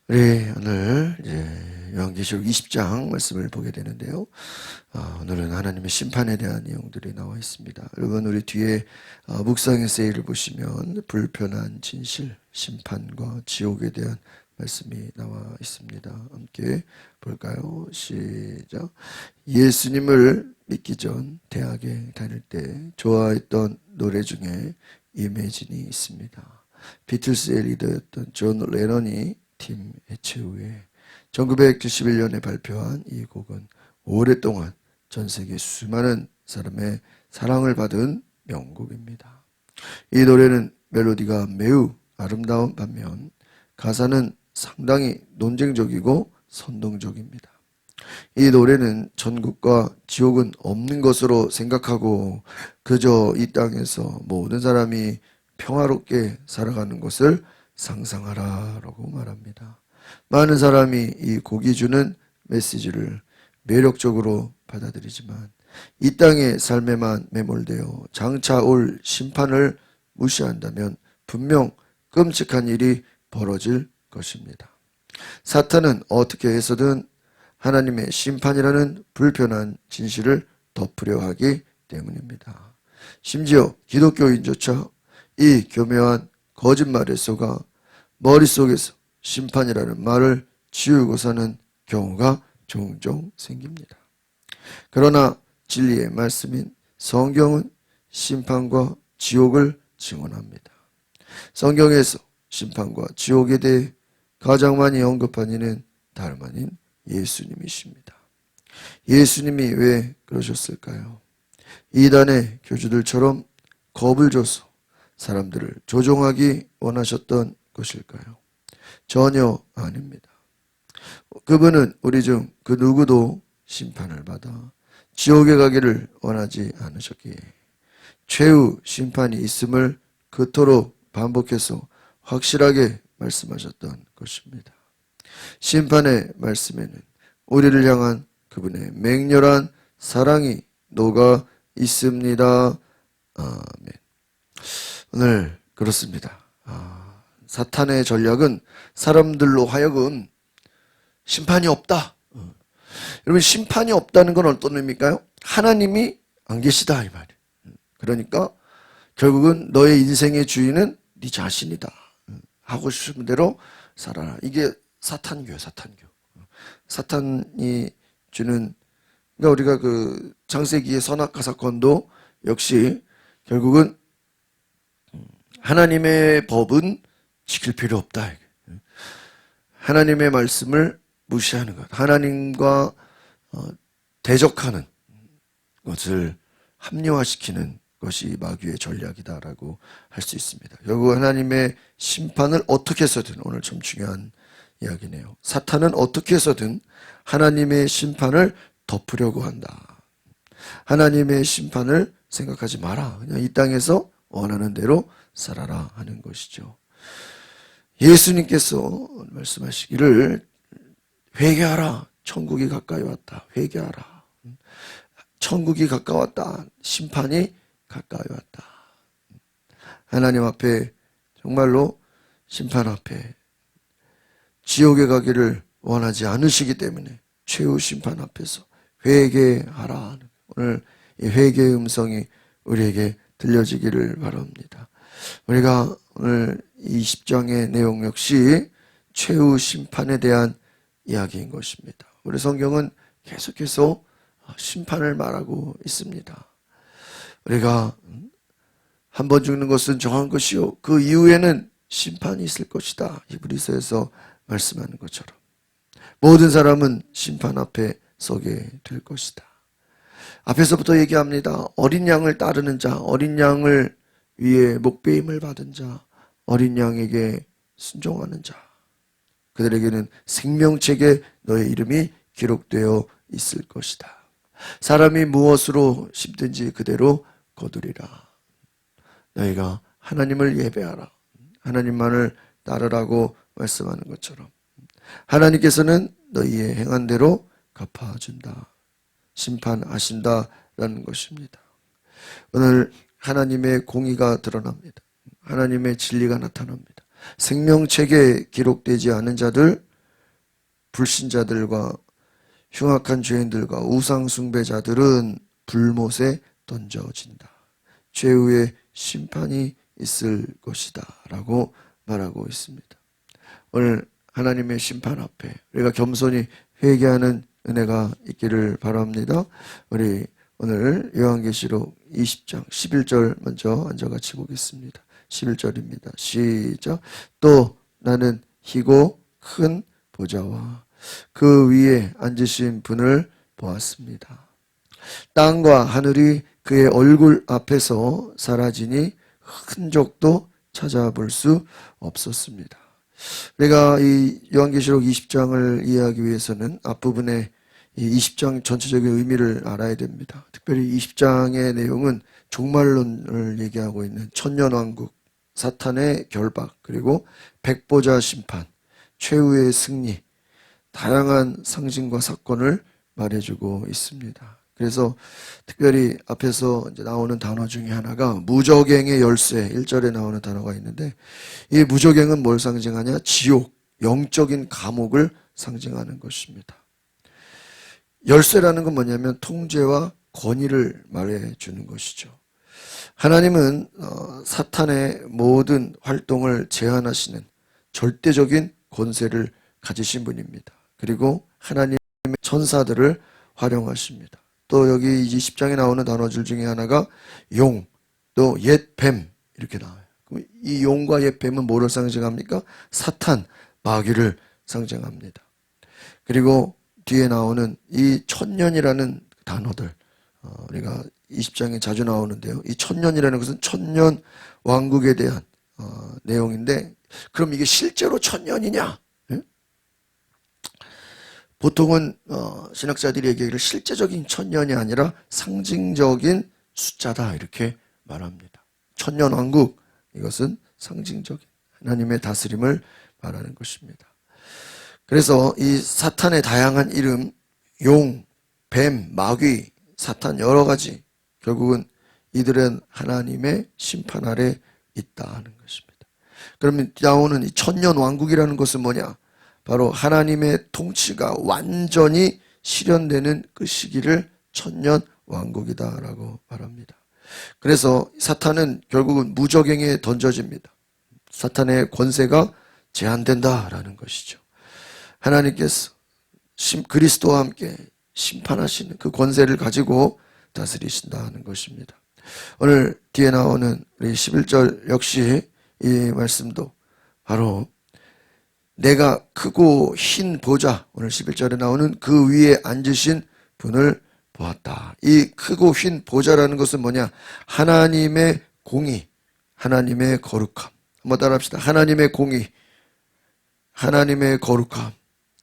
우리 오늘 요한계시록 20장 말씀을 보게 되는데요. 오늘은 하나님의 심판에 대한 내용들이 나와 있습니다. 여러분 우리 뒤에 묵상의 세일을 보시면 불편한 진실, 심판과 지옥에 대한 말씀이 나와 있습니다. 함께 볼까요? 시작. 예수님을 믿기 전 대학에 다닐 때 좋아했던 노래 중에 이매진이 있습니다. 비틀스의 리더였던 존 레넌이 팀 해체 후에 1971년에 발표한 이 곡은 오랫동안 전 세계 수많은 사람의 사랑을 받은 명곡입니다. 이 노래는 멜로디가 매우 아름다운 반면 가사는 상당히 논쟁적이고 선동적입니다. 이 노래는 천국과 지옥은 없는 것으로 생각하고 그저 이 땅에서 모든 사람이 평화롭게 살아가는 것을 상상하라라고 말합니다. 많은 사람이 이 곡이 주는 메시지를 매력적으로 받아들이지만 이 땅의 삶에만 매몰되어 장차 올 심판을 무시한다면 분명 끔찍한 일이 벌어질 것입니다. 사탄은 어떻게 해서든 하나님의 심판이라는 불편한 진실을 덮으려 하기 때문입니다. 심지어 기독교인조차 이 교묘한 거짓말에 속아 머릿속에서 심판이라는 말을 지우고 사는 경우가 종종 생깁니다. 그러나 진리의 말씀인 성경은 심판과 지옥을 증언합니다. 성경에서 심판과 지옥에 대해 가장 많이 언급한 이는 다름 아닌 예수님이십니다. 예수님이 왜 그러셨을까요? 이단의 교주들처럼 겁을 줘서 사람들을 조종하기 원하셨던 것일까요? 전혀 아닙니다. 그분은 우리 중 그 누구도 심판을 받아 지옥에 가기를 원하지 않으셨기에 최후 심판이 있음을 그토록 반복해서 확실하게 말씀하셨던 것입니다. 심판의 말씀에는 우리를 향한 그분의 맹렬한 사랑이 녹아 있습니다. 아멘. 오늘 그렇습니다. 사탄의 전략은 사람들로 하여금 심판이 없다. 여러분 심판이 없다는 건 어떤 의미일까요? 하나님이 안 계시다 이 말이에요. 그러니까 결국은 너의 인생의 주인은 네 자신이다. 하고 싶은 대로 살아라. 이게 사탄교예요. 사탄교. 사탄이 주는 그러니까 우리가 그 창세기의 선악과 사건도 역시 결국은 하나님의 법은 지킬 필요 없다. 하나님의 말씀을 무시하는 것, 하나님과 대적하는 것을 합리화시키는 것이 마귀의 전략이다라고 할 수 있습니다. 결국 하나님의 심판을 어떻게 해서든 오늘 참 중요한 이야기네요. 사탄은 어떻게 해서든 하나님의 심판을 덮으려고 한다. 하나님의 심판을 생각하지 마라. 그냥 이 땅에서 원하는 대로 살아라 하는 것이죠. 예수님께서 말씀하시기를 회개하라. 천국이 가까이 왔다. 회개하라. 천국이 가까웠다. 심판이 가까이 왔다. 하나님 앞에 정말로 심판 앞에 지옥에 가기를 원하지 않으시기 때문에 최후 심판 앞에서 회개하라. 오늘 이 회개의 음성이 우리에게 들려지기를 바랍니다. 우리가 오늘 20장의 내용 역시 최후 심판에 대한 이야기인 것입니다. 우리 성경은 계속해서 심판을 말하고 있습니다. 우리가 한 번 죽는 것은 정한 것이요 그 이후에는 심판이 있을 것이다. 히브리서에서 말씀하는 것처럼 모든 사람은 심판 앞에 서게 될 것이다. 앞에서부터 얘기합니다. 어린 양을 따르는 자, 어린 양을 위해 목배임을 받은 자, 어린 양에게 순종하는 자, 그들에게는 생명책에 너의 이름이 기록되어 있을 것이다. 사람이 무엇으로 심든지 그대로 거두리라. 너희가 하나님을 예배하라. 하나님만을 따르라고 말씀하는 것처럼 하나님께서는 너희의 행한 대로 갚아준다. 심판하신다라는 것입니다. 오늘 하나님의 공의가 드러납니다. 하나님의 진리가 나타납니다. 생명책에 기록되지 않은 자들 불신자들과 흉악한 죄인들과 우상 숭배자들은 불못에 던져진다. 최후의 심판이 있을 것이다 라고 말하고 있습니다. 오늘 하나님의 심판 앞에 우리가 겸손히 회개하는 은혜가 있기를 바랍니다. 우리 오늘 요한계시록 20장 11절 먼저 앉아 같이 보겠습니다. 11절입니다. 시작. 또 나는 희고 큰 보좌와 그 위에 앉으신 분을 보았습니다. 땅과 하늘이 그의 얼굴 앞에서 사라지니 흔적도 찾아볼 수 없었습니다. 내가 이 요한계시록 20장을 이해하기 위해서는 앞부분에 이 20장 전체적인 의미를 알아야 됩니다. 특별히 20장의 내용은 종말론을 얘기하고 있는 천년왕국, 사탄의 결박, 그리고 백보자 심판, 최후의 승리, 다양한 상징과 사건을 말해주고 있습니다. 그래서 특별히 앞에서 이제 나오는 단어 중에 하나가 무저갱의 열쇠, 1절에 나오는 단어가 있는데 이 무저갱은 뭘 상징하냐? 지옥, 영적인 감옥을 상징하는 것입니다. 열쇠라는 건 뭐냐면 통제와 권위를 말해주는 것이죠. 하나님은 사탄의 모든 활동을 제한하시는 절대적인 권세를 가지신 분입니다. 그리고 하나님의 천사들을 활용하십니다. 또 여기 20장에 나오는 단어들 중에 하나가 용, 또 옛뱀 이렇게 나와요. 이 용과 옛뱀은 뭐를 상징합니까? 사탄, 마귀를 상징합니다. 그리고 뒤에 나오는 이 천년이라는 단어들 우리가 20장에 자주 나오는데요. 이 천년이라는 것은 천년 왕국에 대한 내용인데 그럼 이게 실제로 천년이냐? 예? 보통은 신학자들이 얘기하기를 실제적인 천년이 아니라 상징적인 숫자다 이렇게 말합니다. 천년 왕국 이것은 상징적인 하나님의 다스림을 말하는 것입니다. 그래서 이 사탄의 다양한 이름, 용, 뱀, 마귀, 사탄 여러 가지 결국은 이들은 하나님의 심판 아래 있다 하는 것입니다. 그러면 나오는 이 천년 왕국이라는 것은 뭐냐? 바로 하나님의 통치가 완전히 실현되는 그 시기를 천년 왕국이다라고 말합니다. 그래서 사탄은 결국은 무저갱에 던져집니다. 사탄의 권세가 제한된다라는 것이죠. 하나님께서 그리스도와 함께 심판하시는 그 권세를 가지고 다스리신다는 것입니다. 오늘 뒤에 나오는 우리 11절 역시 이 말씀도 바로 내가 크고 흰 보좌, 오늘 11절에 나오는 그 위에 앉으신 분을 보았다. 이 크고 흰 보좌라는 것은 뭐냐? 하나님의 공의, 하나님의 거룩함. 한번 따라합시다. 하나님의 공의, 하나님의 거룩함.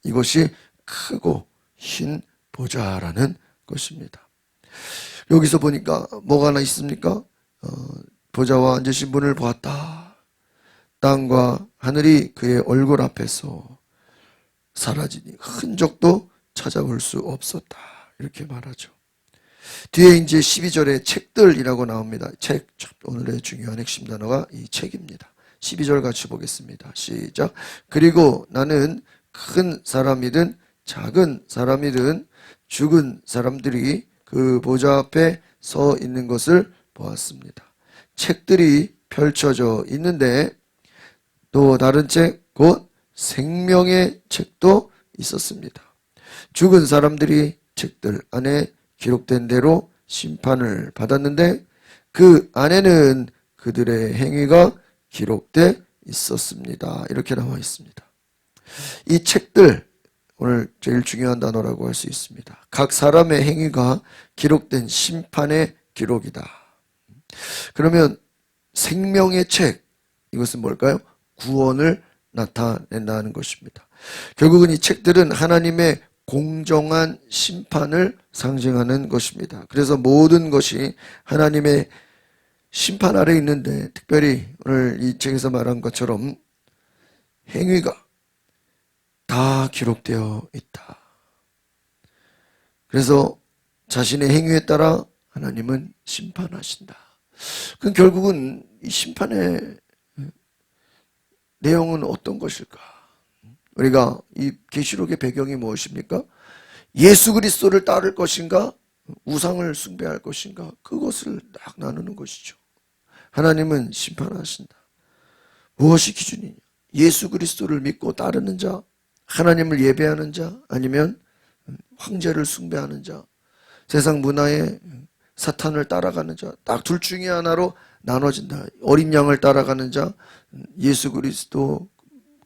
이것이 크고 흰 보좌라는 것입니다. 여기서 보니까 뭐가 하나 있습니까? 보좌와 앉으신 분을 보았다. 땅과 하늘이 그의 얼굴 앞에서 사라지니 흔적도 찾아볼 수 없었다. 이렇게 말하죠. 뒤에 이제 12절에 책들이라고 나옵니다. 책, 오늘의 중요한 핵심 단어가 이 책입니다. 12절 같이 보겠습니다. 시작. 그리고 나는 큰 사람이든 작은 사람이든 죽은 사람들이 그 보좌 앞에 서 있는 것을 보았습니다. 책들이 펼쳐져 있는데 또 다른 책, 곧 생명의 책도 있었습니다. 죽은 사람들이 책들 안에 기록된 대로 심판을 받았는데 그 안에는 그들의 행위가 기록돼 있었습니다. 이렇게 나와 있습니다. 이 책들 오늘 제일 중요한 단어라고 할 수 있습니다. 각 사람의 행위가 기록된 심판의 기록이다. 그러면 생명의 책 이것은 뭘까요? 구원을 나타낸다는 것입니다. 결국은 이 책들은 하나님의 공정한 심판을 상징하는 것입니다. 그래서 모든 것이 하나님의 심판 아래 있는데 특별히 오늘 이 책에서 말한 것처럼 행위가 다 기록되어 있다. 그래서 자신의 행위에 따라 하나님은 심판하신다. 그럼 결국은 이 심판의 내용은 어떤 것일까? 우리가 이 계시록의 배경이 무엇입니까? 예수 그리스도를 따를 것인가? 우상을 숭배할 것인가? 그것을 딱 나누는 것이죠. 하나님은 심판하신다. 무엇이 기준이냐? 예수 그리스도를 믿고 따르는 자, 하나님을 예배하는 자, 아니면 황제를 숭배하는 자, 세상 문화에 사탄을 따라가는 자, 딱 둘 중에 하나로 나눠진다. 어린 양을 따라가는 자, 예수 그리스도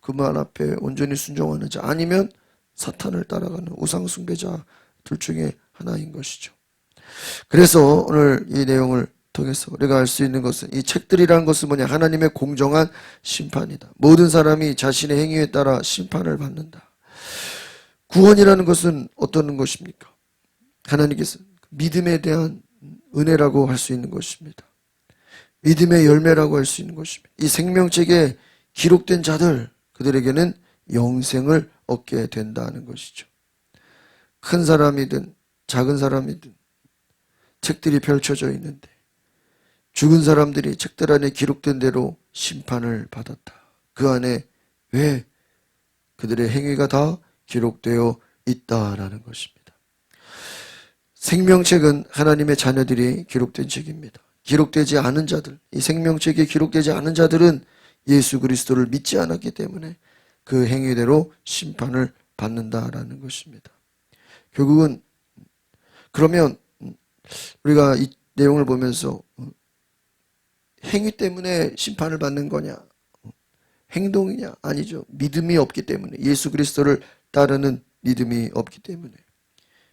그만 앞에 온전히 순종하는 자, 아니면 사탄을 따라가는 우상 숭배자, 둘 중에 하나인 것이죠. 그래서 오늘 이 내용을 통해서 우리가 알 수 있는 것은, 이 책들이라는 것은 뭐냐? 하나님의 공정한 심판이다. 모든 사람이 자신의 행위에 따라 심판을 받는다. 구원이라는 것은 어떤 것입니까? 하나님께서 믿음에 대한 은혜라고 할 수 있는 것입니다. 믿음의 열매라고 할 수 있는 것입니다. 이 생명책에 기록된 자들, 그들에게는 영생을 얻게 된다는 것이죠. 큰 사람이든 작은 사람이든 책들이 펼쳐져 있는데 죽은 사람들이 책들 안에 기록된 대로 심판을 받았다. 그 안에 왜? 그들의 행위가 다 기록되어 있다라는 것입니다. 생명책은 하나님의 자녀들이 기록된 책입니다. 기록되지 않은 자들, 이 생명책에 기록되지 않은 자들은 예수 그리스도를 믿지 않았기 때문에 그 행위대로 심판을 받는다라는 것입니다. 결국은 그러면 우리가 이 내용을 보면서 행위 때문에 심판을 받는 거냐? 행동이냐? 아니죠. 믿음이 없기 때문에, 예수 그리스도를 따르는 믿음이 없기 때문에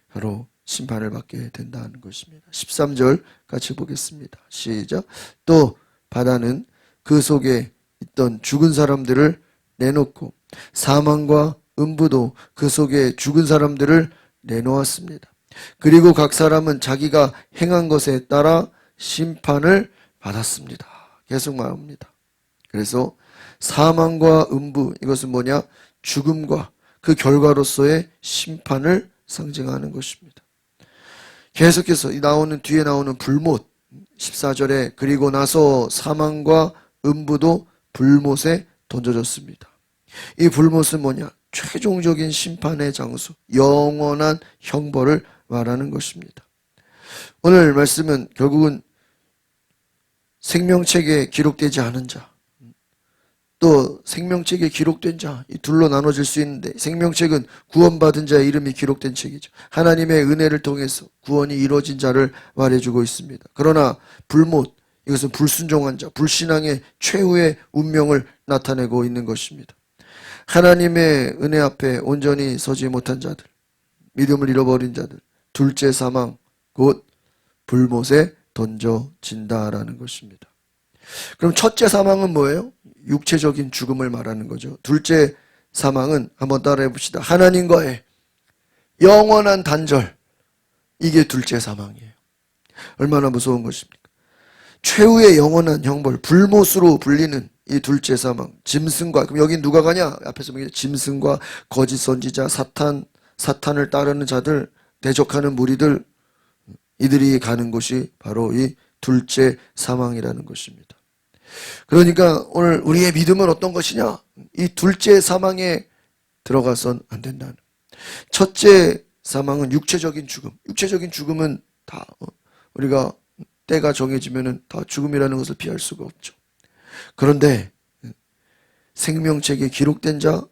바로 심판을 받게 된다는 것입니다. 13절 같이 보겠습니다. 시작. 또 바다는 그 속에 있던 죽은 사람들을 내놓고 사망과 음부도 그 속에 죽은 사람들을 내놓았습니다. 그리고 각 사람은 자기가 행한 것에 따라 심판을 받았습니다. 계속 말합니다. 그래서 사망과 음부, 이것은 뭐냐? 죽음과 그 결과로서의 심판을 상징하는 것입니다. 계속해서 뒤에 나오는 불못, 14절에 그리고 나서 사망과 음부도 불못에 던져졌습니다. 이 불못은 뭐냐? 최종적인 심판의 장소, 영원한 형벌을 말하는 것입니다. 오늘 말씀은 결국은 생명책에 기록되지 않은 자, 또 생명책에 기록된 자, 이 둘로 나눠질 수 있는데, 생명책은 구원받은 자의 이름이 기록된 책이죠. 하나님의 은혜를 통해서 구원이 이루어진 자를 말해주고 있습니다. 그러나 불못, 이것은 불순종한 자, 불신앙의 최후의 운명을 나타내고 있는 것입니다. 하나님의 은혜 앞에 온전히 서지 못한 자들, 믿음을 잃어버린 자들, 둘째 사망, 곧 불못에 던져진다라는 것입니다. 그럼 첫째 사망은 뭐예요? 육체적인 죽음을 말하는 거죠. 둘째 사망은 한번 따라해 봅시다. 하나님과의 영원한 단절, 이게 둘째 사망이에요. 얼마나 무서운 것입니까? 최후의 영원한 형벌, 불못으로 불리는 이 둘째 사망, 짐승과, 그럼 여기 누가 가냐? 앞에서 보면 짐승과 거짓 선지자, 사탄을 따르는 자들, 대적하는 무리들, 이들이 가는 곳이 바로 이 둘째 사망이라는 것입니다. 그러니까 오늘 우리의 믿음은 어떤 것이냐? 이 둘째 사망에 들어가선 안 된다는. 첫째 사망은 육체적인 죽음. 육체적인 죽음은 다 우리가 때가 정해지면은 다 죽음이라는 것을 피할 수가 없죠. 그런데 생명책에 기록된 자,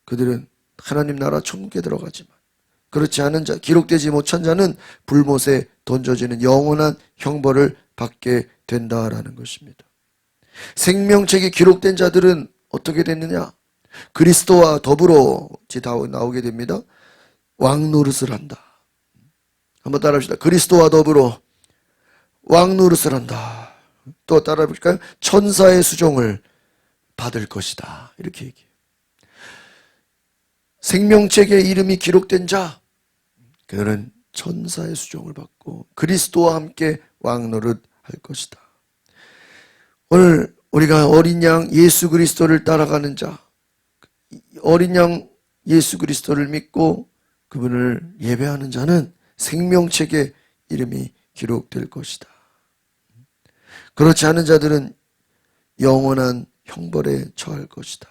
그들은 하나님 나라 천국에 들어가지만, 그렇지 않은 자, 기록되지 못한 자는 불못에 던져지는 영원한 형벌을 받게 된다라는 것입니다. 생명책에 기록된 자들은 어떻게 됐느냐? 그리스도와 더불어 나오게 됩니다. 왕노릇을 한다. 한번 따라합시다. 그리스도와 더불어 왕노릇을 한다. 또 따라해볼까요? 천사의 수종을 받을 것이다. 이렇게 얘기해요. 생명책에 이름이 기록된 자, 그들은 천사의 수종을 받고 그리스도와 함께 왕노릇 할 것이다. 오늘 우리가 어린 양 예수 그리스도를 따라가는 자, 어린 양 예수 그리스도를 믿고 그분을 예배하는 자는 생명책에 이름이 기록될 것이다. 그렇지 않은 자들은 영원한 형벌에 처할 것이다.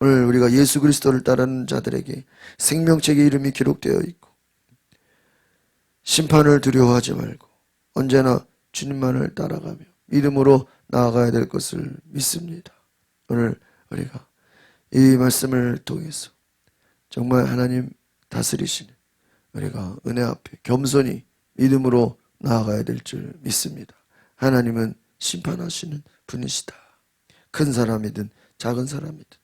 오늘 우리가 예수 그리스도를 따르는 자들에게 생명책의 이름이 기록되어 있고 심판을 두려워하지 말고 언제나 주님만을 따라가며 믿음으로 나아가야 될 것을 믿습니다. 오늘 우리가 이 말씀을 통해서 정말 하나님 다스리시는 우리가 은혜 앞에 겸손히 믿음으로 나아가야 될 줄 믿습니다. 하나님은 심판하시는 분이시다. 큰 사람이든 작은 사람이든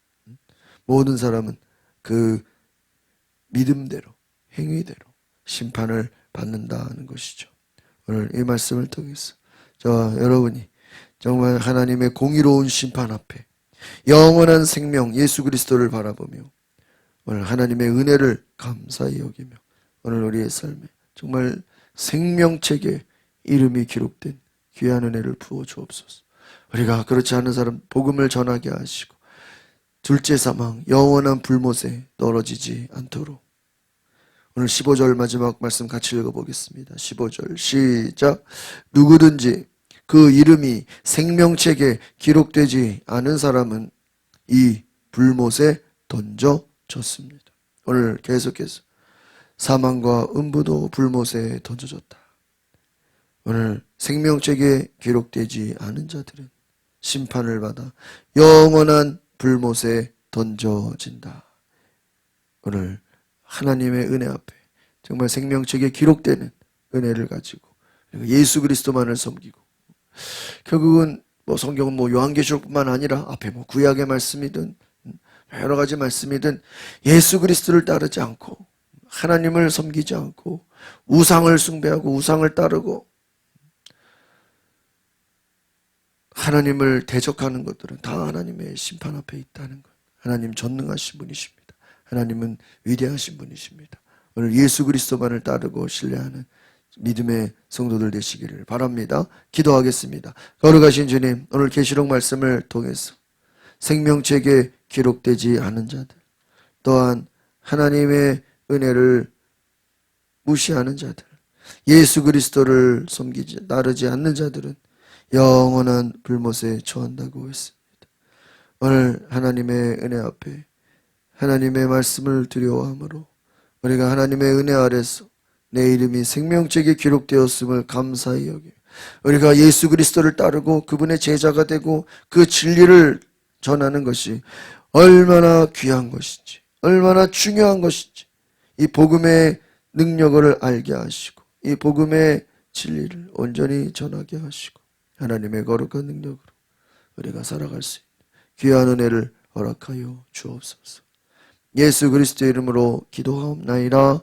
모든 사람은 그 믿음대로 행위대로 심판을 받는다는 것이죠. 오늘 이 말씀을 통해서 저와 여러분이 정말 하나님의 공의로운 심판 앞에 영원한 생명 예수 그리스도를 바라보며 오늘 하나님의 은혜를 감사히 여기며 오늘 우리의 삶에 정말 생명책에 이름이 기록된 귀한 은혜를 부어 주옵소서. 우리가 그렇지 않은 사람 복음을 전하게 하시고 둘째 사망 영원한 불못에 떨어지지 않도록 오늘 15절 마지막 말씀 같이 읽어보겠습니다. 15절 시작. 누구든지 그 이름이 생명책에 기록되지 않은 사람은 이 불못에 던져졌습니다. 오늘 계속해서 사망과 음부도 불못에 던져졌다. 오늘 생명책에 기록되지 않은 자들은 심판을 받아 영원한 불못에 던져진다. 오늘 하나님의 은혜 앞에 정말 생명책에 기록되는 은혜를 가지고 예수 그리스도만을 섬기고 결국은 성경은 요한계시록뿐만 아니라 앞에 구약의 말씀이든 여러 가지 말씀이든 예수 그리스도를 따르지 않고 하나님을 섬기지 않고 우상을 숭배하고 우상을 따르고 하나님을 대적하는 것들은 다 하나님의 심판 앞에 있다는 것. 하나님 전능하신 분이십니다. 하나님은 위대하신 분이십니다. 오늘 예수 그리스도만을 따르고 신뢰하는 믿음의 성도들 되시기를 바랍니다. 기도하겠습니다. 거룩하신 주님, 오늘 계시록 말씀을 통해서 생명책에 기록되지 않은 자들, 또한 하나님의 은혜를 무시하는 자들, 예수 그리스도를 섬기지 따르지 않는 자들은 영원한 불못에 처한다고 했습니다. 오늘 하나님의 은혜 앞에 하나님의 말씀을 두려워함으로 우리가 하나님의 은혜 아래서 내 이름이 생명책에 기록되었음을 감사히 여기 우리가 예수 그리스도를 따르고 그분의 제자가 되고 그 진리를 전하는 것이 얼마나 귀한 것인지 얼마나 중요한 것인지 이 복음의 능력을 알게 하시고 이 복음의 진리를 온전히 전하게 하시고 하나님의 거룩한 능력으로 우리가 살아갈 수 있는 귀한 은혜를 허락하여 주옵소서. 예수 그리스도의 이름으로 기도하옵나이다.